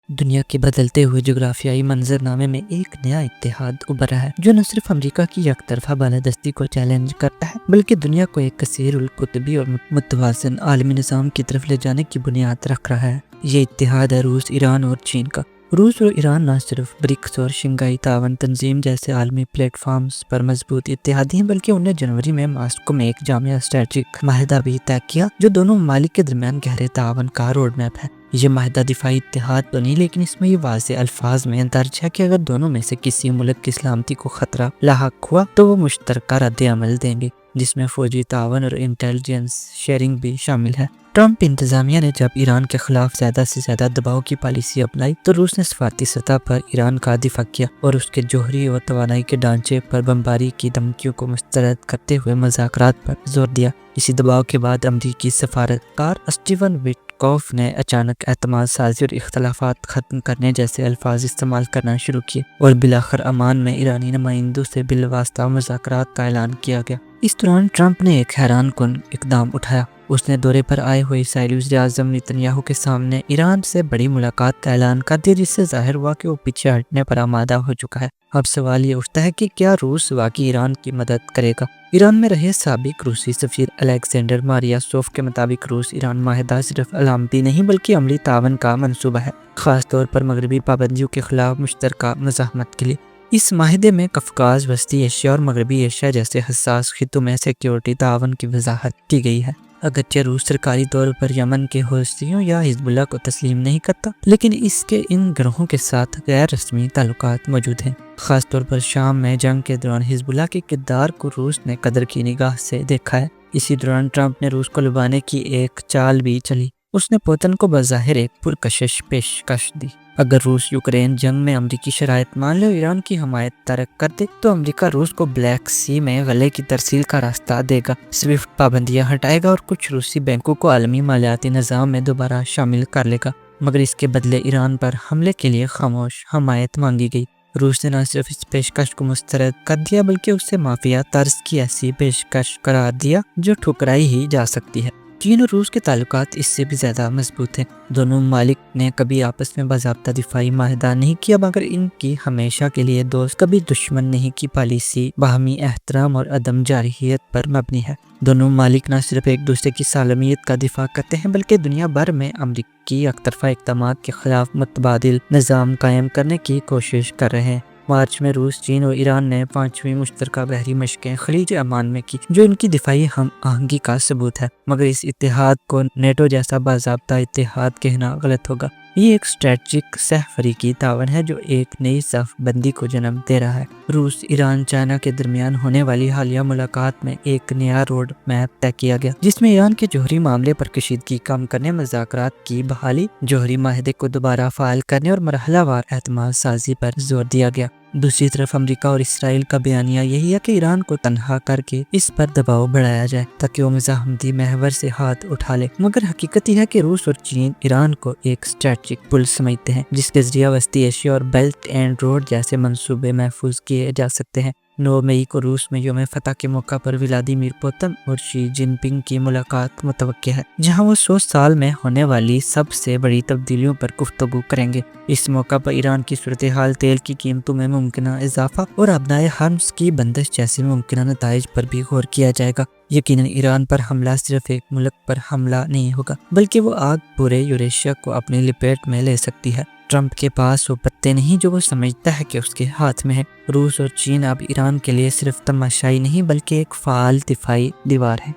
دنیا کے بدلتے ہوئے جغرافیائی منظرنامے میں ایک نیا اتحاد ابھرا ہے جو نہ صرف امریکہ کی یک طرفہ بالادستی کو چیلنج کرتا ہے بلکہ دنیا کو ایک کثیر القطبی اور متوازن عالمی نظام کی طرف لے جانے کی بنیاد رکھ رہا ہے۔ یہ اتحاد ہے روس، ایران اور چین کا۔ روس اور ایران نہ صرف برکس اور شنگھائی تعاون تنظیم جیسے عالمی پلیٹ فارمز پر مضبوط اتحادی ہیں بلکہ انہیں جنوری میں ماسکو میں ایک جامع اسٹریٹجک معاہدہ بھی طے کیا جو دونوں ممالک کے درمیان گہرے تعاون کا روڈ میپ ہے۔ یہ معاہدہ دفاعی اتحاد تو نہیں لیکن اس میں یہ واضح الفاظ میں درج ہے کہ اگر دونوں میں سے کسی ملک کی سلامتی کو خطرہ لاحق ہوا تو وہ مشترکہ رد عمل دیں گے جس میں فوجی تعاون اور انٹیلیجنس شیئرنگ بھی شامل ہے۔ ٹرمپ انتظامیہ نے جب ایران کے خلاف زیادہ سے زیادہ دباؤ کی پالیسی اپنائی تو روس نے سفارتی سطح پر ایران کا دفاع کیا اور اس کے جوہری اور توانائی کے ڈھانچے پر بمباری کی دھمکیوں کو مسترد کرتے ہوئے مذاکرات پر زور دیا۔ اسی دباؤ کے بعد امریکی سفارتکار اسٹیون وٹکوف نے اچانک اعتماد سازی اور اختلافات ختم کرنے جیسے الفاظ استعمال کرنا شروع کیے اور بالآخر عمان میں ایرانی نمائندوں سے بالواسطہ مذاکرات کا اعلان کیا گیا۔ اس دوران ٹرمپ نے ایک حیران کن اقدام اٹھایا۔ اس نے دورے پر آئے ہوئے اسرائیلی وزیر اعظم نیتنیاہو کے سامنے ایران سے بڑی ملاقات کا اعلان کر دیا جس سے ظاہر ہوا کہ وہ پیچھے ہٹنے پر آمادہ ہو چکا ہے۔ اب سوال یہ اٹھتا ہے کہ کیا روس واقعی ایران کی مدد کرے گا؟ ایران میں رہے سابق روسی سفیر الیگزینڈر ماریاسوف کے مطابق روس ایران معاہدہ صرف علامتی نہیں بلکہ عملی تعاون کا منصوبہ ہے، خاص طور پر مغربی پابندیوں کے خلاف مشترکہ مزاحمت کے لیے۔ اس معاہدے میں قفقاز، وسطی ایشیا اور مغربی ایشیا جیسے حساس خطوں میں سیکیورٹی تعاون کی وضاحت کی گئی ہے۔ اگرچہ روس سرکاری طور پر یمن کے حوثیوں یا حزب اللہ کو تسلیم نہیں کرتا لیکن اس کے ان گروہوں کے ساتھ غیر رسمی تعلقات موجود ہیں۔ خاص طور پر شام میں جنگ کے دوران حزب اللہ کے کردار کو روس نے قدر کی نگاہ سے دیکھا ہے۔ اسی دوران ٹرمپ نے روس کو لبانے کی ایک چال بھی چلی۔ اس نے پوتن کو بظاہر ایک پرکشش پیشکش دی۔ اگر روس یوکرین جنگ میں امریکی شرائط مان لے اور ایران کی حمایت ترک کر دے تو امریکہ روس کو بلیک سی میں غلے کی ترسیل کا راستہ دے گا، سوئفٹ پابندیاں ہٹائے گا اور کچھ روسی بینکوں کو عالمی مالیاتی نظام میں دوبارہ شامل کر لے گا، مگر اس کے بدلے ایران پر حملے کے لیے خاموش حمایت مانگی گئی۔ روس نے نہ صرف اس پیشکش کو مسترد کر دیا بلکہ اسے مافیا طرز کی ایسی پیشکش قرار دیا جو ٹھکرائی ہی جا سکتی ہے۔ چین اور روس کے تعلقات اس سے بھی زیادہ مضبوط ہیں۔ دونوں ممالک نے کبھی آپس میں باضابطہ دفاعی معاہدہ نہیں کیا مگر ان کی ہمیشہ کے لیے دوست کبھی دشمن نہیں کی پالیسی باہمی احترام اور عدم جارحیت پر مبنی ہے۔ دونوں ممالک نہ صرف ایک دوسرے کی سالمیت کا دفاع کرتے ہیں بلکہ دنیا بھر میں امریکی یک طرفہ اقدامات کے خلاف متبادل نظام قائم کرنے کی کوشش کر رہے ہیں۔ مارچ میں روس، چین اور ایران نے 5ویں مشترکہ بحری مشقیں خلیج عمان میں کی جو ان کی دفاعی ہم آہنگی کا ثبوت ہے، مگر اس اتحاد کو نیٹو جیسا باضابطہ اتحاد کہنا غلط ہوگا۔ یہ ایک اسٹریٹجک سہ فریقی تعاون ہے جو ایک نئی صف بندی کو جنم دے رہا ہے۔ روس، ایران، چائنا کے درمیان ہونے والی حالیہ ملاقات میں ایک نیا روڈ میپ طے کیا گیا جس میں ایران کے جوہری معاملے پر کشیدگی کم کرنے، مذاکرات کی بحالی، جوہری معاہدے کو دوبارہ فعال کرنے اور مرحلہ وار اعتماد سازی پر زور دیا گیا۔ دوسری طرف امریکہ اور اسرائیل کا بیانیہ یہی ہے کہ ایران کو تنہا کر کے اس پر دباؤ بڑھایا جائے تاکہ وہ مزاحمتی محور سے ہاتھ اٹھا لے، مگر حقیقت یہ ہے کہ روس اور چین ایران کو ایک اسٹریٹجک پل سمجھتے ہیں جس کے ذریعہ وسطی ایشیا اور بیلٹ اینڈ روڈ جیسے منصوبے محفوظ کیے جا سکتے ہیں۔ 9 مئی کو روس میں یوم فتح کے موقع پر ولادیمیر پوتن اور شی جن پنگ کی ملاقات متوقع ہے جہاں وہ 100 سال میں ہونے والی سب سے بڑی تبدیلیوں پر گفتگو کریں گے۔ اس موقع پر ایران کی صورتحال، تیل کی قیمتوں میں ممکنہ اضافہ اور ابنائے ہرمز کی بندش جیسے ممکنہ نتائج پر بھی غور کیا جائے گا۔ یقیناً ایران پر حملہ صرف ایک ملک پر حملہ نہیں ہوگا بلکہ وہ آگ پورے یوریشیا کو اپنی لپیٹ میں لے سکتی ہے۔ ٹرمپ کے پاس وہ پتے نہیں جو وہ سمجھتا ہے کہ اس کے ہاتھ میں ہے۔ روس اور چین اب ایران کے لیے صرف تماشائی نہیں بلکہ ایک فعال دفاعی دیوار ہے۔